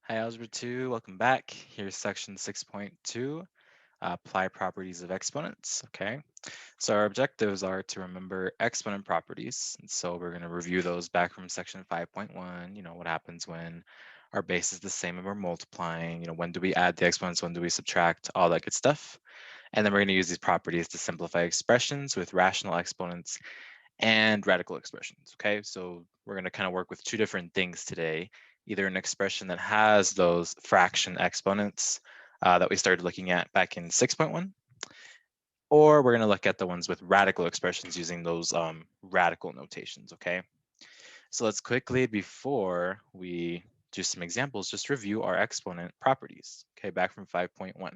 Hi, Algebra 2, welcome back. Here's section 6.2, apply properties of exponents, okay? So our objectives are to remember exponent properties. And so we're gonna review those back from section 5.1, what happens when our base is the same and we're multiplying, when do we add the exponents, when do we subtract, all that good stuff. And then we're gonna use these properties to simplify expressions with rational exponents and radical expressions, okay? So we're gonna kind of work with two different things today, either an expression that has those fraction exponents that we started looking at back in 6.1, or we're gonna look at the ones with radical expressions using those radical notations, okay? So let's quickly, before we do some examples, just review our exponent properties, okay, back from 5.1.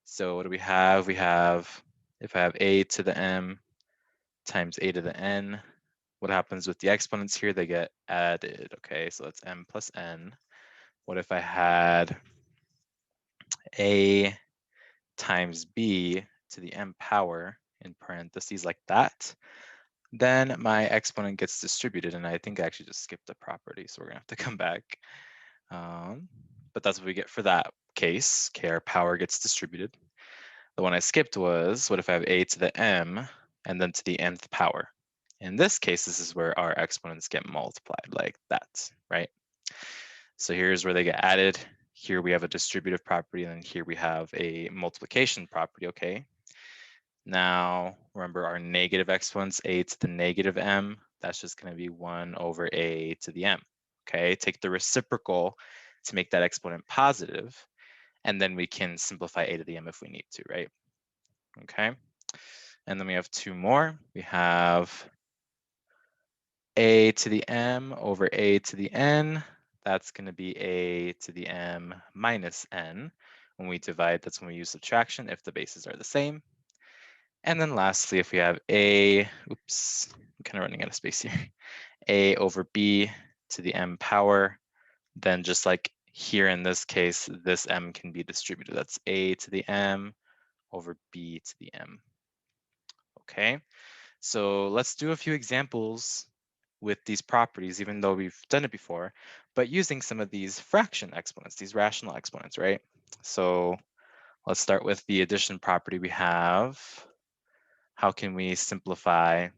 So what do we have? We have, if I have a to the m times a to the n, what happens with the exponents here? They get added, okay? So that's m plus n. What if I had a times b to the m power in parentheses like that? Then my exponent gets distributed, and I think I actually just skipped a property, so we're gonna have to come back. But that's what we get for that case. Okay, our power gets distributed. The one I skipped was, what if I have a to the m and then to the nth power? In this case, this is where our exponents get multiplied like that, right? So here's where they get added. Here we have a distributive property, and then here we have a multiplication property, okay? Now, remember our negative exponents, a to the negative m, that's just gonna be 1 over a to the m, okay? Take the reciprocal to make that exponent positive, and then we can simplify a to the m if we need to, right? Okay. And then we have two more. We have a to the m over a to the n. That's going to be a to the m minus n. When we divide, that's when we use subtraction if the bases are the same. And then lastly, if we have a, oops, I'm kind of running out of space here, a over b to the m power, then just like here in this case, this m can be distributed. That's a to the m over b to the m. Okay. So let's do a few examples with these properties, even though we've done it before, but using some of these fraction exponents, these rational exponents, right? So let's start with the addition property we have. How can we simplify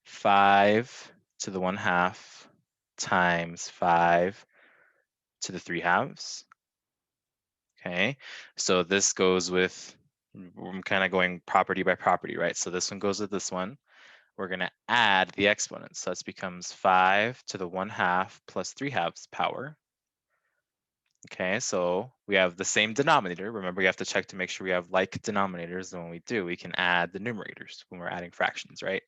5 to the 1/2 times 5 to the 3/2? Okay, so this goes with, I'm kind of going property by property, right? So this one goes with this one. We're going to add the exponents. So this becomes 5 to the 1/2 plus 3/2 power. Okay, so we have the same denominator. Remember, you have to check to make sure we have like denominators. And when we do, we can add the numerators when we're adding fractions, right?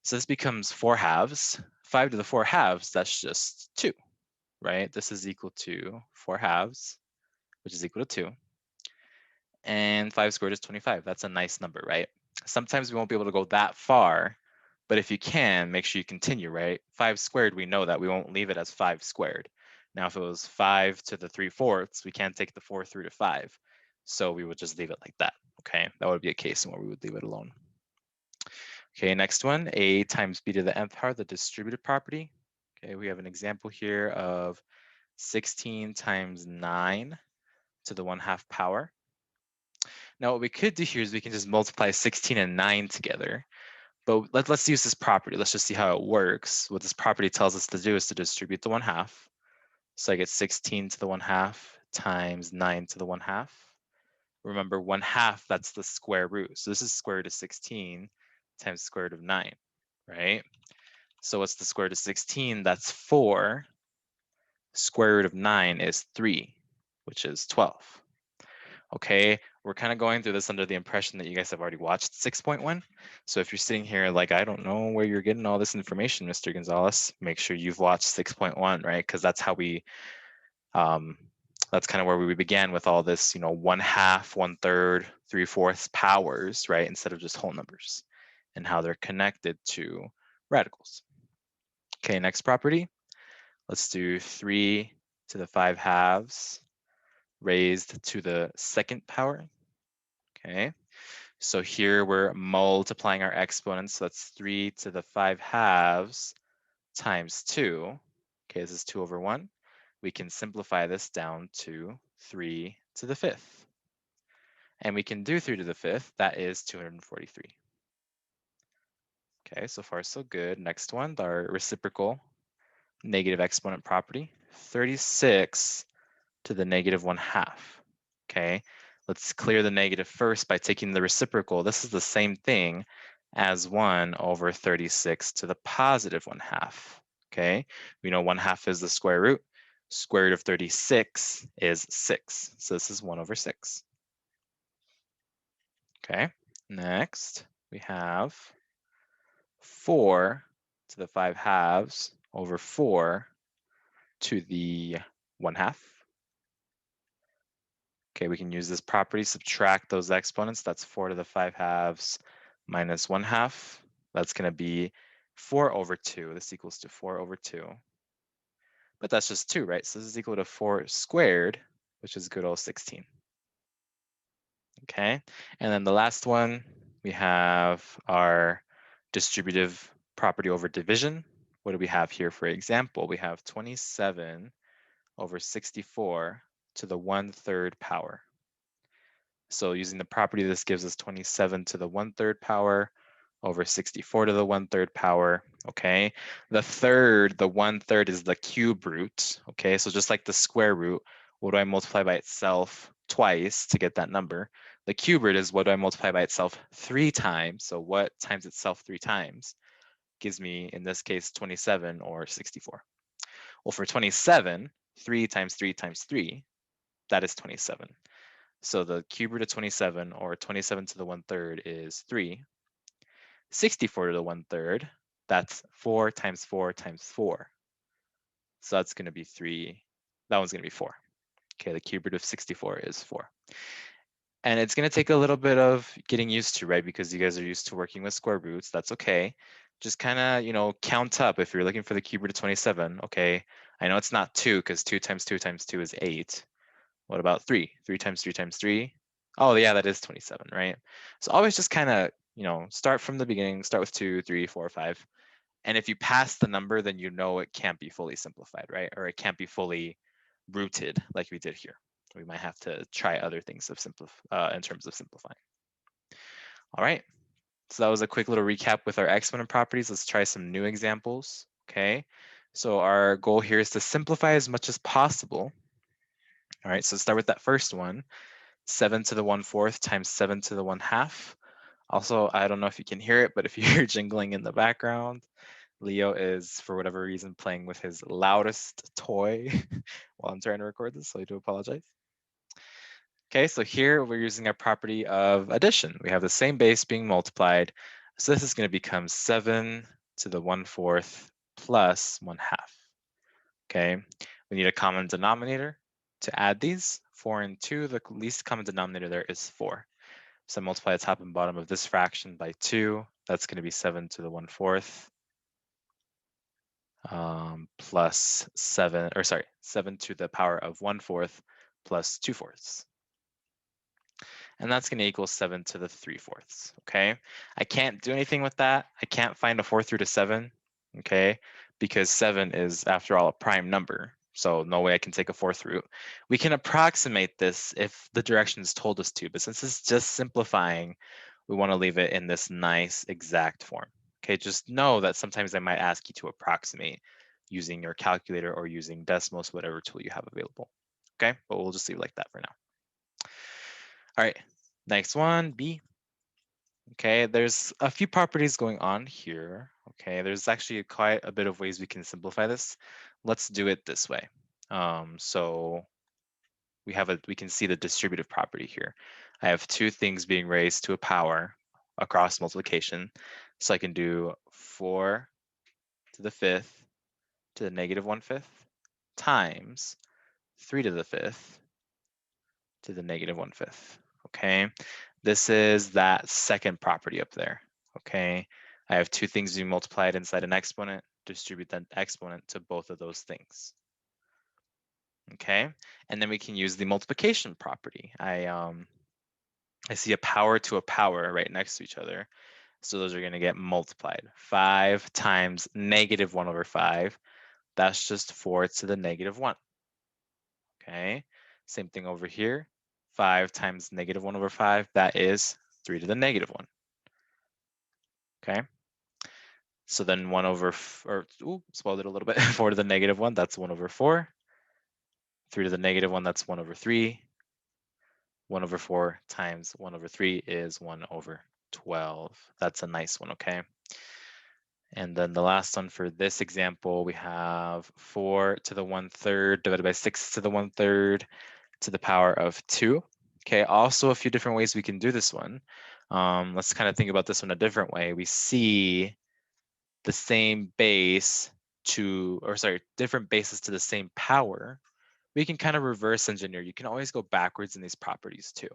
So this becomes 4/2. 5 to the 4/2, that's just 2, right? This is equal to 4/2, which is equal to 2. And 5 squared is 25. That's a nice number, right? Sometimes we won't be able to go that far, but if you can, make sure you continue, right? 5 squared, we know that we won't leave it as 5 squared. Now, if it was 5 to the 3/4, we can't take the 4 through to 5. So we would just leave it like that, okay? That would be a case where we would leave it alone. Okay, next one, a times b to the nth power, the distributive property. Okay, we have an example here of 16 times 9 to the 1/2 power. Now, what we could do here is we can just multiply 16 and 9 together. But let's use this property. Let's just see how it works. What this property tells us to do is to distribute the 1/2. So I get 16 to the 1/2 times 9 to the 1/2. Remember, 1/2, that's the square root. So this is square root of 16 times square root of 9, right? So what's the square root of 16? That's 4. Square root of 9 is 3, which is 12. Okay, we're kind of going through this under the impression that you guys have already watched 6.1. So if you're sitting here like, I don't know where you're getting all this information, Mr. Gonzalez, make sure you've watched 6.1, right? Because that's how we, that's kind of where we began with all this, 1/2, 1/3, 3/4 powers, right? Instead of just whole numbers and how they're connected to radicals. Okay, next property. Let's do 3 to the 5/2 raised to the second power. Okay, so here we're multiplying our exponents. So that's 3 to the 5/2 times 2. Okay, this is 2 over 1. we can simplify this down to 3 to the 5th. And we can do 3 to the 5th, that is 243. Okay, so far so good. Next one, our reciprocal negative exponent property, 36 to the negative 1/2. Okay, let's clear the negative first by taking the reciprocal. This is the same thing as 1 over 36 to the positive 1/2. Okay, we know 1/2 is the square root. Square root of 36 is 6. So this is 1 over 6. Okay, next we have 4 to the 5/2 over 4 to the 1/2. Okay, we can use this property, subtract those exponents. That's 4 to the 5/2 minus 1/2. That's going to be 4 over 2. This equals to 4 over 2. But that's just 2, right? So this is equal to 4 squared, which is good old 16. Okay, and then the last one, we have our distributive property over division. What do we have here, for example? We have 27 over 64 to the 1/3 power. So using the property, this gives us 27 to the 1/3 power over 64 to the 1/3 power, okay? The 1/3 is the cube root, okay? So just like the square root, what do I multiply by itself twice to get that number? The cube root is what do I multiply by itself 3 times? So what times itself 3 times gives me, in this case, 27 or 64. Well, for 27, 3 times 3 times 3, that is 27. So the cube root of 27, or 27 to the 1/3, is 3. 64 to the 1/3, that's 4 times 4 times 4. So that's going to be 3. That one's going to be 4. Okay, the cube root of 64 is 4. And it's going to take a little bit of getting used to, right? Because you guys are used to working with square roots. That's okay. Just kind of, count up. If you're looking for the cube root of 27, okay, I know it's not 2 because 2 times 2 times 2 is 8. What about 3? 3 times 3 times 3? Oh, yeah, that is 27, right? So always just kind of, start from the beginning, start with 2, 3, 4, 5. And if you pass the number, then you know it can't be fully simplified, right? Or it can't be fully rooted like we did here. We might have to try other things in terms of simplifying. All right, so that was a quick little recap with our exponent properties. Let's try some new examples, okay? So our goal here is to simplify as much as possible. All right, so let's start with that first one. 7 to the 1/4 times 7 to the 1/2. Also, I don't know if you can hear it, but if you hear jingling in the background, Leo is, for whatever reason, playing with his loudest toy while I'm trying to record this, so I do apologize. Okay, so here we're using our property of addition. We have the same base being multiplied. So this is going to become 7 to the 1/4 plus 1/2. Okay, we need a common denominator to add these. 4 and 2, the least common denominator there is 4. So multiply the top and bottom of this fraction by 2. That's going to be 7 to the 1/4 plus 7 to the power of 1/4 plus 2/4. And that's going to equal 7 to the 3/4. Okay, I can't do anything with that. I can't find a 4th root of 7, okay, because 7 is, after all, a prime number. So no way I can take a 4th root. We can approximate this if the directions told us to, but since it's just simplifying, we want to leave it in this nice exact form. Okay, just know that sometimes I might ask you to approximate using your calculator or using Desmos, whatever tool you have available. Okay, but we'll just leave it like that for now. All right, next one, B. Okay, there's a few properties going on here. Okay, there's actually quite a bit of ways we can simplify this. Let's do it this way. So we can see the distributive property here. I have two things being raised to a power across multiplication. So I can do 4 to the 5th to the negative 1/5 times 3 to the 5th to the negative 1/5. Okay, this is that second property up there. Okay, I have two things being multiplied inside an exponent, distribute that exponent to both of those things. Okay, and then we can use the multiplication property. I see a power to a power right next to each other. So those are going to get multiplied. 5 times negative 1/5. That's just 4 to the negative 1. Okay, same thing over here. 5 times negative 1 over 5, that is 3 to the negative 1. Okay, so then 1 over, spoiled it a little bit, 4 to the negative 1, that's 1 over 4. 3 to the negative 1, that's 1 over 3. 1 over 4 times 1 over 3 is 1 over 12. That's a nice one, okay? And then the last one for this example, we have 4 to the 1/3 divided by 6 to the 1/3 to the power of 2. Okay, also a few different ways we can do this one. Let's kind of think about this one a different way. We see the same base different bases to the same power. We can kind of reverse engineer. You can always go backwards in these properties too.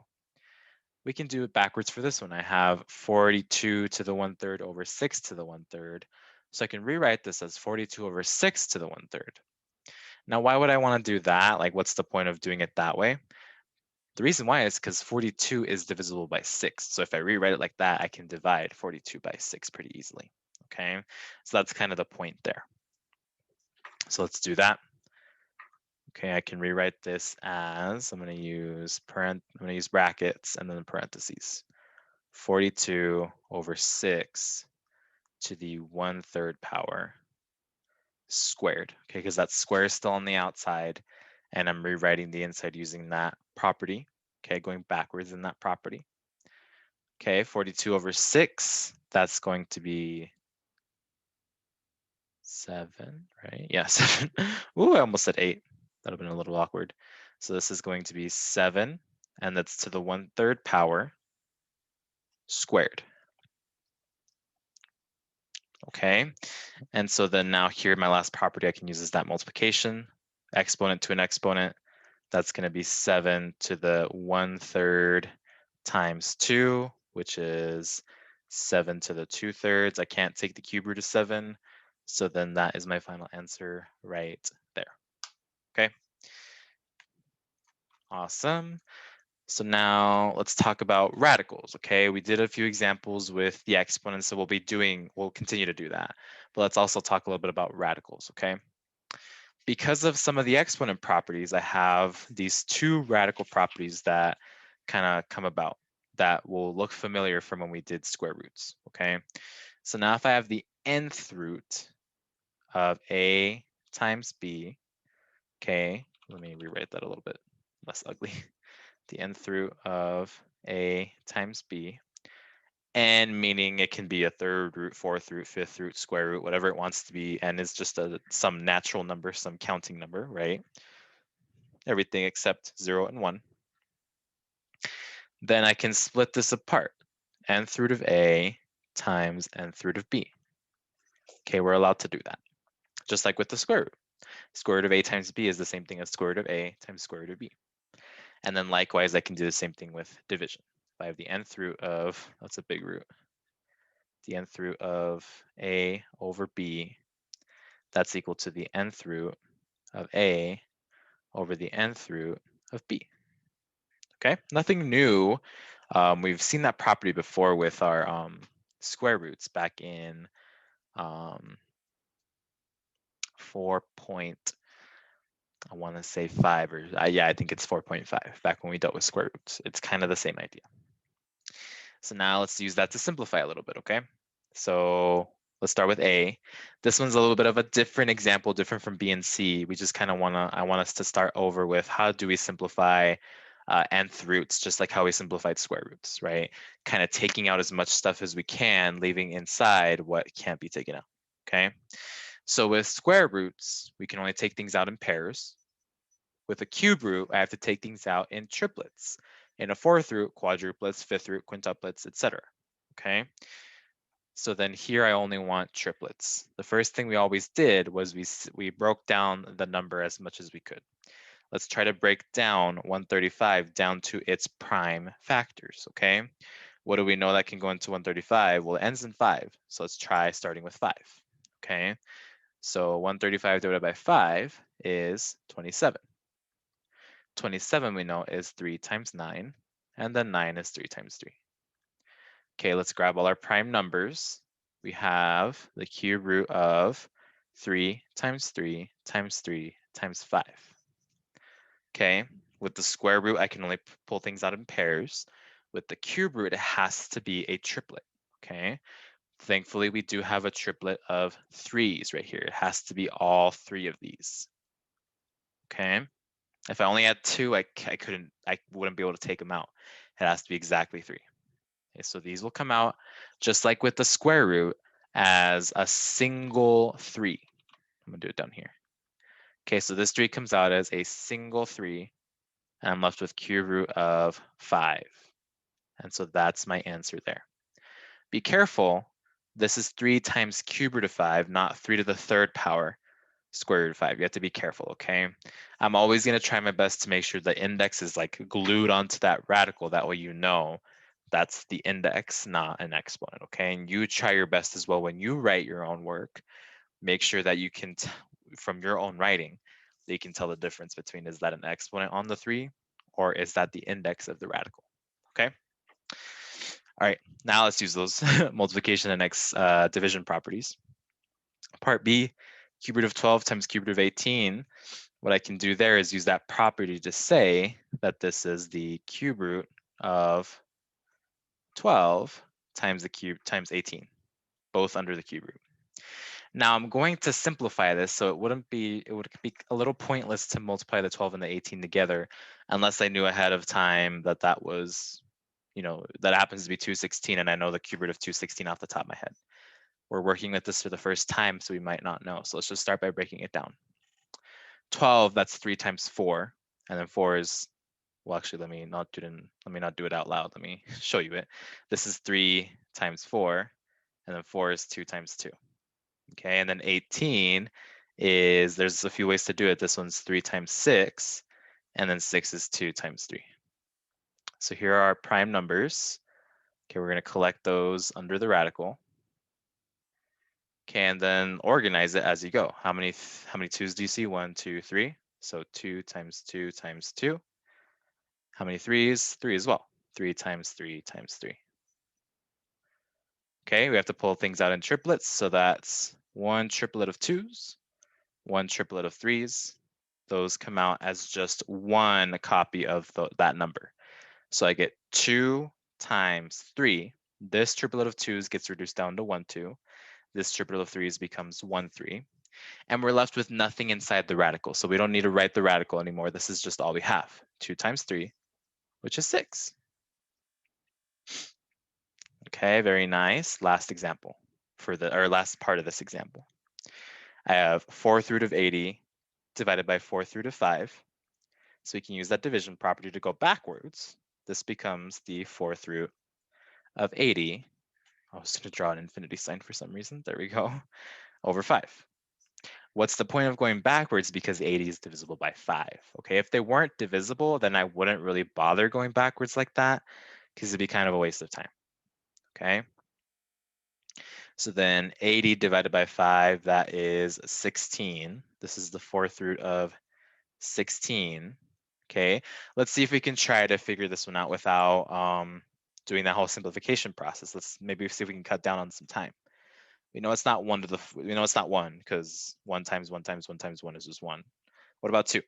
We can do it backwards for this one. I have 42 to the 1/3 over 6 to the 1/3. So I can rewrite this as 42 over 6 to the 1/3. Now, why would I want to do that? Like, what's the point of doing it that way? The reason why is because 42 is divisible by 6. So if I rewrite it like that, I can divide 42 by 6 pretty easily. Okay, so that's kind of the point there. So let's do that. Okay, I can rewrite this as, I'm going to use brackets and then parentheses. 42 over 6 to the 1/3 power squared. Okay, because that square is still on the outside, and I'm rewriting the inside using that property. Okay, going backwards in that property. Okay, 42 over 6, that's going to be 7, right? Yeah, 7. Ooh, I almost said 8. That would have been a little awkward. So this is going to be 7, and that's to the 1/3 power squared. Okay, and so then now here, my last property I can use is that multiplication, exponent to an exponent. That's going to be 7 to the 1/3 times 2, which is 7 to the 2/3. I can't take the cube root of 7. So then that is my final answer right there. Okay. Awesome. So now let's talk about radicals, okay? We did a few examples with the exponents, so we'll continue to do that. But let's also talk a little bit about radicals, okay? Because of some of the exponent properties, I have these two radical properties that kind of come about that will look familiar from when we did square roots, okay? So now if I have the nth root of a times b, okay, let me rewrite that a little bit less ugly. The nth root of a times b, n meaning it can be a third root, fourth root, fifth root, square root, whatever it wants to be. N is just some natural number, some counting number, right? Everything except 0 and 1. Then I can split this apart. Nth root of a times nth root of b. Okay, we're allowed to do that. Just like with the square root. Square root of a times b is the same thing as square root of a times square root of b. And then likewise, I can do the same thing with division. If I have the nth root of, that's a big root, the nth root of a over b, that's equal to the nth root of a over the nth root of b. Okay, nothing new. We've seen that property before with our square roots back in 4.5 or yeah, I think it's 4.5 back when we dealt with square roots. It's kind of the same idea. So now let's use that to simplify a little bit, okay? So let's start with A. This one's a little bit of a different example, different from B and C. We just kind of I want us to start over with how do we simplify nth roots, just like how we simplified square roots, right? Kind of taking out as much stuff as we can, leaving inside what can't be taken out, okay? So with square roots, we can only take things out in pairs. With a cube root, I have to take things out in triplets. In a fourth root, quadruplets, fifth root, quintuplets, etc. Okay. So then here I only want triplets. The first thing we always did was we broke down the number as much as we could. Let's try to break down 135 down to its prime factors, okay? What do we know that can go into 135? Well, it ends in 5, so let's try starting with 5, okay? So 135 divided by 5 is 27. 27 we know is 3 times 9, and then 9 is 3 times 3. Okay, let's grab all our prime numbers. We have the cube root of 3 times 3 times 3 times 5. Okay, with the square root, I can only pull things out in pairs. With the cube root, it has to be a triplet. Okay, thankfully, we do have a triplet of 3s right here. It has to be all 3 of these. Okay, if I only had 2, I wouldn't be able to take them out. It has to be exactly 3. Okay, so these will come out just like with the square root as a single 3. I'm gonna do it down here. Okay, so this 3 comes out as a single 3, and I'm left with cube root of 5. And so that's my answer there. Be careful, this is 3 times cube root of 5, not 3 to the 3rd power square root of 5. You have to be careful, okay? I'm always gonna try my best to make sure the index is like glued onto that radical. That way you know that's the index, not an exponent, okay? And you try your best as well when you write your own work. Make sure that you can, from your own writing, that you can tell the difference between is that an exponent on the 3 or is that the index of the radical, okay? All right, now let's use those multiplication and division properties. Part B, cube root of 12 times cube root of 18. What I can do there is use that property to say that this is the cube root of 12 times the cube times 18, both under the cube root. Now I'm going to simplify this so it would be a little pointless to multiply the 12 and the 18 together unless I knew ahead of time that that was, that happens to be 216 and I know the cube root of 216 off the top of my head. We're working with this for the first time, so we might not know. So let's just start by breaking it down. 12, that's 3 times 4, and then 4 is, well, actually, let me not do it out loud. Let me show you it. This is 3 times 4, and then 4 is 2 times 2. Okay, and then 18 is, there's a few ways to do it. This one's 3 times 6, and then 6 is 2 times 3. So here are our prime numbers. Okay, we're going to collect those under the radical. Okay, and then organize it as you go. How many 2's do you see? 1, 2, 3. So 2 times 2 times 2. How many 3's? 3 as well. 3 times 3 times 3. Okay, we have to pull things out in triplets. So that's 1 triplet of 2's, 1 triplet of 3's. Those come out as just 1 copy of that number. So I get 2 times 3. This triplet of 2's gets reduced down to 1, 2. This triplet of 3's becomes 1, 3. And we're left with nothing inside the radical. So we don't need to write the radical anymore. This is just all we have. 2 times 3, which is 6. Okay, very nice. Last example last part of this example. I have 4th root of 80 divided by 4th root of 5. So we can use that division property to go backwards. This becomes the 4th root of 80. I was going to draw an infinity sign for some reason. There we go. Over 5. What's the point of going backwards? Because 80 is divisible by 5. Okay, if they weren't divisible, then I wouldn't really bother going backwards like that because it'd be kind of a waste of time. Okay, so then 80 divided by 5, that is 16. This is the 4th root of 16. Okay, let's see if we can try to figure this one out without doing that whole simplification process. Let's maybe see if we can cut down on some time. We know it's not 1 to the, we know it's not 1 because 1 times 1 times 1 times 1 is just 1. What about 2?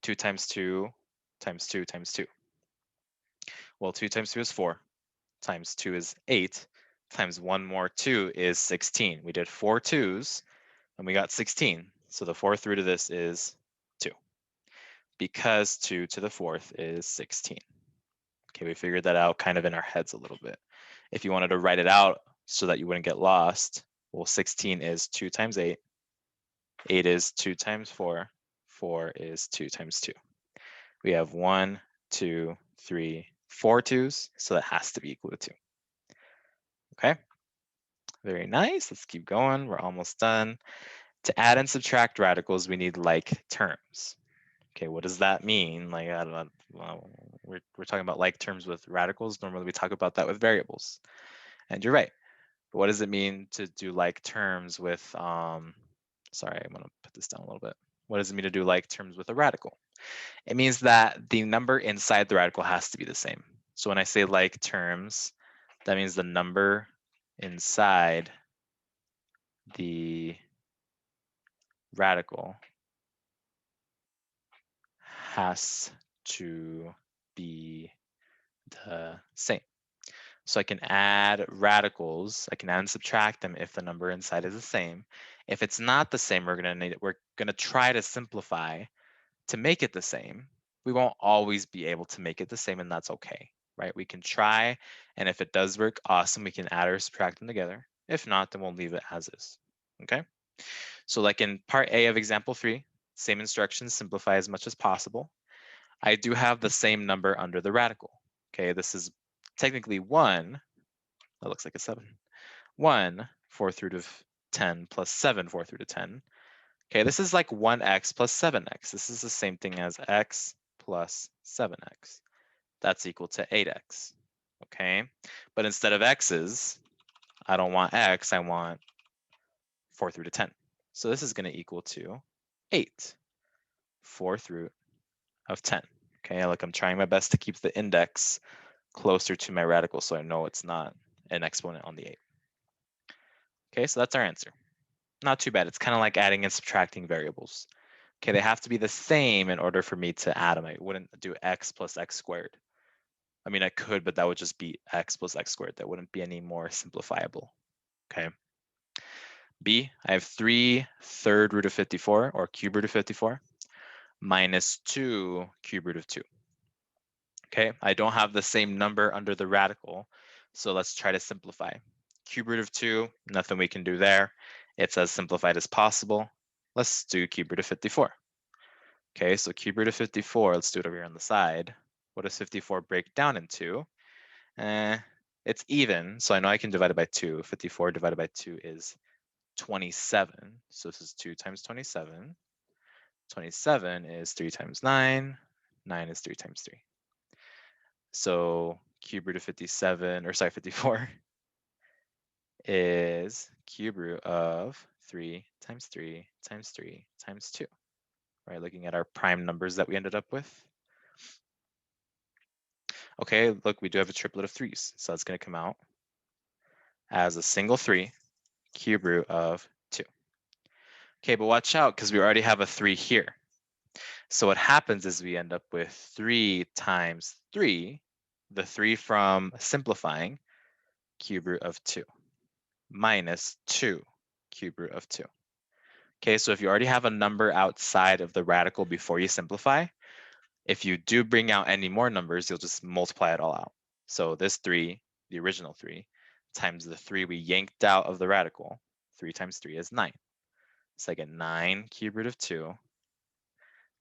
2 times 2 times 2 times 2. Well, 2 times 2 is 4, times 2 is 8, times 1 more 2 is 16. We did 4 2's, and we got 16. So the 4th root of this is 2, because 2 to the 4th is 16. Okay, we figured that out kind of in our heads a little bit. If you wanted to write it out so that you wouldn't get lost, well, 16 is 2 times 8, 8 is 2 times 4, 4 is 2 times 2. We have 1, 2, 3, 4 2's, so that has to be equal to 2. Okay, very nice. Let's keep going. We're almost done. To add and subtract radicals, we need like terms. Okay, what does that mean? Like, I don't know. Well, we're talking about like terms with radicals. Normally, we talk about that with variables. And you're right. But what does it mean to do like terms with? Sorry, I'm gonna put this down a little bit. What does it mean to do like terms with a radical? It means that the number inside the radical has to be the same. So when I say like terms, that means the number inside the radical has to be the same. So I can add radicals, I can add and subtract them if the number inside is the same. If it's not the same, we're gonna try to simplify to make it the same. We won't always be able to make it the same, and that's okay, right? We can try, and if it does work, awesome, we can add or subtract them together. If not, then we'll leave it as is, okay? So like in part A of example 3, same instructions, simplify as much as possible. I do have the same number under the radical. Okay, this is technically 1, that looks like a 7. 1 4th root of 10 plus 7 4th root of 10. Okay, this is like 1x plus 7x. This is the same thing as x plus 7x. That's equal to 8x. Okay, but instead of x's, I don't want x, I want 4th root of 10. So this is going to equal to 8 4th root of 10. Okay, like I'm trying my best to keep the index closer to my radical so I know it's not an exponent on the 8. Okay, so that's our answer. Not too bad. It's kind of like adding and subtracting variables. Okay, they have to be the same in order for me to add them. I wouldn't do x plus x squared. I mean, I could, but that would just be x plus x squared. That wouldn't be any more simplifiable. Okay. B, I have 3 third root of 54, or cube root of 54, minus 2 cube root of 2. Okay, I don't have the same number under the radical, so let's try to simplify. Cube root of 2, nothing we can do there. It's as simplified as possible. Let's do cube root of 54. Okay, so cube root of 54, let's do it over here on the side. What does 54 break down into? It's even, so I know I can divide it by 2. 54 divided by 2 is 27. So this is 2 times 27. 27 is 3 times 9. 9 is 3 times 3. So cube root of 54 is cube root of 3 times 3 times 3 times 2. Right, looking at our prime numbers that we ended up with. Okay, look, we do have a triplet of 3s, so that's going to come out as a single 3, cube root of 2. Okay, but watch out, because we already have a 3 here. So what happens is we end up with 3 times 3, the 3 from simplifying, cube root of 2, minus 2, cube root of 2. Okay, so if you already have a number outside of the radical before you simplify, if you do bring out any more numbers, you'll just multiply it all out. So this 3, the original 3, times the 3 we yanked out of the radical, 3 times 3 is 9. So I get 9 cube root of 2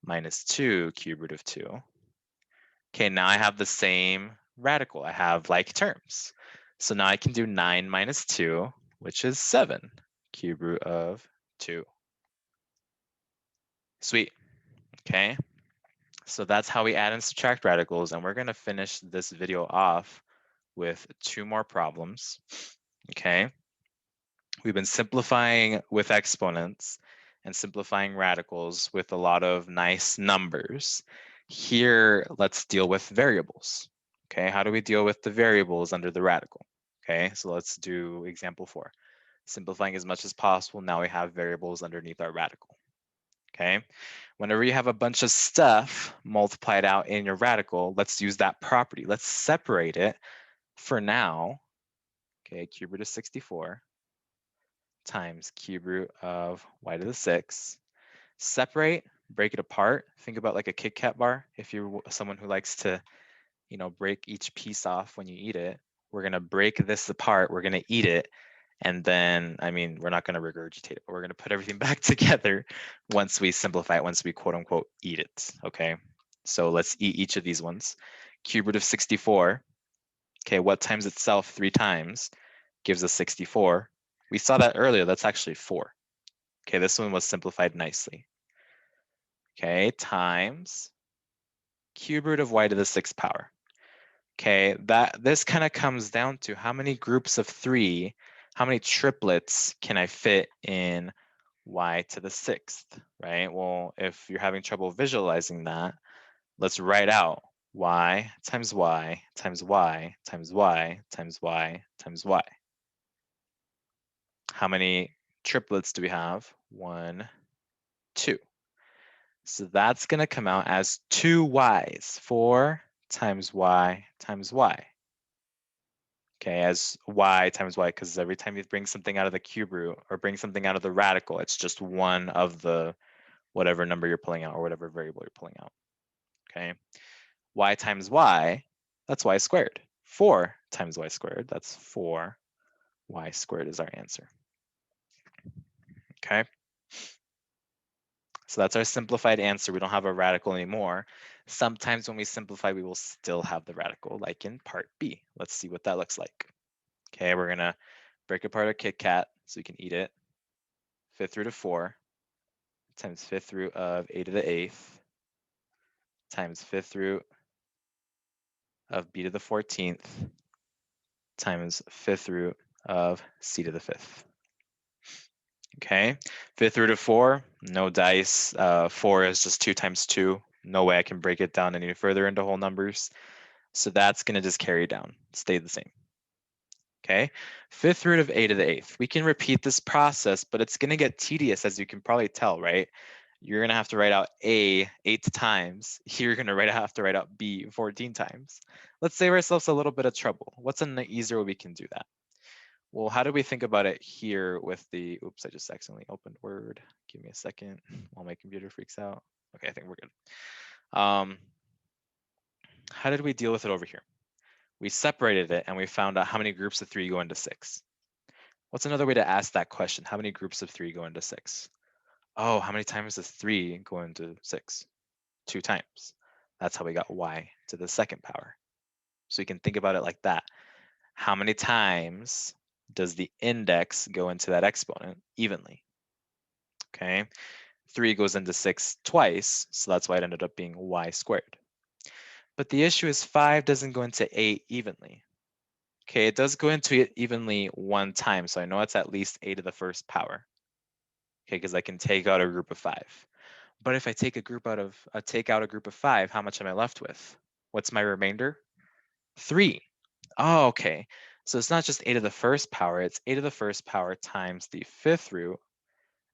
minus 2 cube root of 2. Okay, now I have the same radical. I have like terms. So now I can do 9 minus 2, which is 7 cube root of 2. Sweet. Okay, so that's how we add and subtract radicals, and we're going to finish this video off with 2 more problems. Okay, we've been simplifying with exponents and simplifying radicals with a lot of nice numbers. Here, let's deal with variables. Okay, how do we deal with the variables under the radical? Okay, so let's do example 4. Simplifying as much as possible, now we have variables underneath our radical. Okay, whenever you have a bunch of stuff multiplied out in your radical, let's use that property. Let's separate it for now. Okay, cube root of 64 times cube root of y to the 6. Separate, break it apart. Think about like a Kit Kat bar. If you're someone who likes to, break each piece off when you eat it, we're gonna break this apart, we're gonna eat it, and then, we're not gonna regurgitate it, but we're gonna put everything back together once we simplify it, once we quote unquote eat it, okay? So let's eat each of these ones. Cube root of 64, okay, what times itself 3 times gives us 64. We saw that earlier, that's actually 4. Okay, this one was simplified nicely. Okay, times cube root of y to the 6th power. Okay, this kind of comes down to how many groups of 3, how many triplets can I fit in y to the 6th, right? Well, if you're having trouble visualizing that, let's write out y times y times y times y times y times y. How many triplets do we have? 1, 2. So that's going to come out as 2y's, 4 times y times y. Okay, as y times y, because every time you bring something out of the cube root or bring something out of the radical, it's just one of the whatever number you're pulling out or whatever variable you're pulling out. Okay, y times y, that's y squared. 4 times y squared, that's 4y squared is our answer. Okay, so that's our simplified answer. We don't have a radical anymore. Sometimes when we simplify, we will still have the radical, like in part B. Let's see what that looks like. Okay, we're gonna break apart our Kit Kat so we can eat it. Fifth root of 4 times fifth root of a to the eighth times fifth root of b to the 14th times fifth root of c to the fifth. Okay, fifth root of 4, no dice. 4 is just 2 times 2. No way I can break it down any further into whole numbers. So that's going to just carry down, stay the same. Okay, fifth root of a to the eighth. We can repeat this process, but it's going to get tedious, as you can probably tell, right? You're going to have to write out a 8 times. You're going to have to write out b 14 times. Let's save ourselves a little bit of trouble. What's an easier way we can do that? Well, how do we think about it here with the, oops, I just accidentally opened Word. Give me a second while my computer freaks out. Okay, I think we're good. How did we deal with it over here? We separated it and we found out how many groups of 3 go into 6. What's another way to ask that question? How many groups of 3 go into 6? Oh, how many times does 3 go into 6? 2 times. That's how we got y to the second power. So you can think about it like that. How many times does the index go into that exponent evenly? Okay, 3 goes into 6 twice, so that's why it ended up being y squared. But the issue is 5 doesn't go into 8 evenly. Okay, it does go into it evenly one time, so I know it's at least a to the first power. Okay, because I can take out a group of 5. But if I take out a group of 5, how much am I left with? What's my remainder? 3. Oh, okay. So it's not just a to the first power, it's a to the first power times the fifth root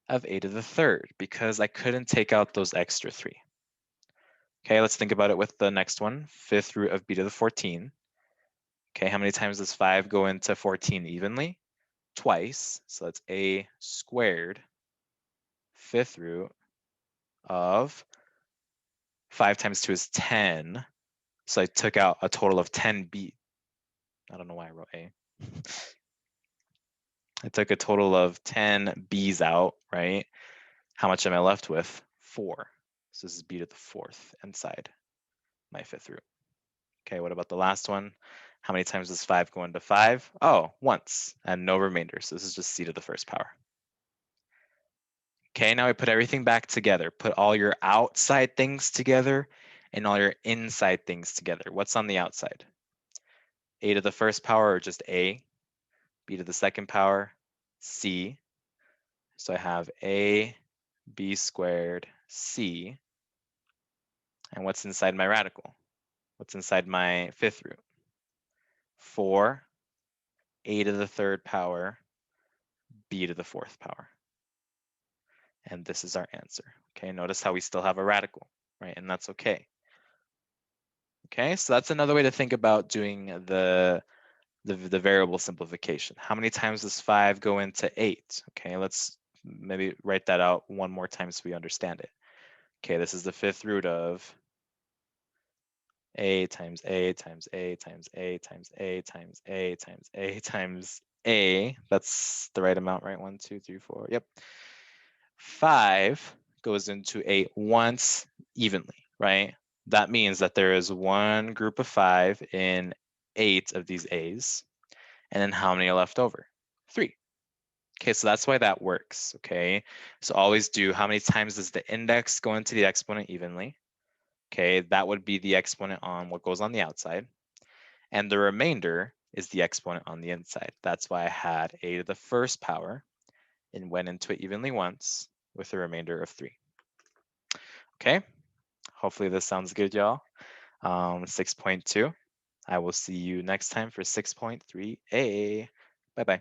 of a to the third, because I couldn't take out those extra 3. Okay, let's think about it with the next one, fifth root of b to the 14. Okay, how many times does 5 go into 14 evenly? Twice, so that's a squared fifth root of 5 times 2 is 10. So I took out a total of 10b. I don't know why I wrote a. I took a total of 10 b's out, right? How much am I left with? 4. So this is b to the fourth inside my fifth root. Okay, what about the last one? How many times does 5 go into 5? Oh, once, and no remainder. So this is just c to the first power. Okay, now we put everything back together. Put all your outside things together and all your inside things together. What's on the outside? A to the first power, or just a? B to the second power, c. So I have a b squared c. And what's inside my radical? What's inside my fifth root? 4 a to the third power b to the fourth power. And this is our answer. Okay, notice how we still have a radical, right? And that's okay. Okay, so that's another way to think about doing the variable simplification. How many times does 5 go into 8? Okay, let's maybe write that out one more time so we understand it. Okay, this is the fifth root of a times a times a times a times a times a times a times a. That's the right amount, right? 1, 2, 3, 4. Yep. 5 goes into 8 once evenly, right? That means that there is one group of 5 in 8 of these a's. And then how many are left over? 3. Okay, so that's why that works, okay? So always do, how many times does the index go into the exponent evenly? Okay, that would be the exponent on what goes on the outside. And the remainder is the exponent on the inside. That's why I had a to the first power and went into it evenly once with a remainder of 3. Okay, hopefully this sounds good, y'all. 6.2. I will see you next time for 6.3a. Bye-bye.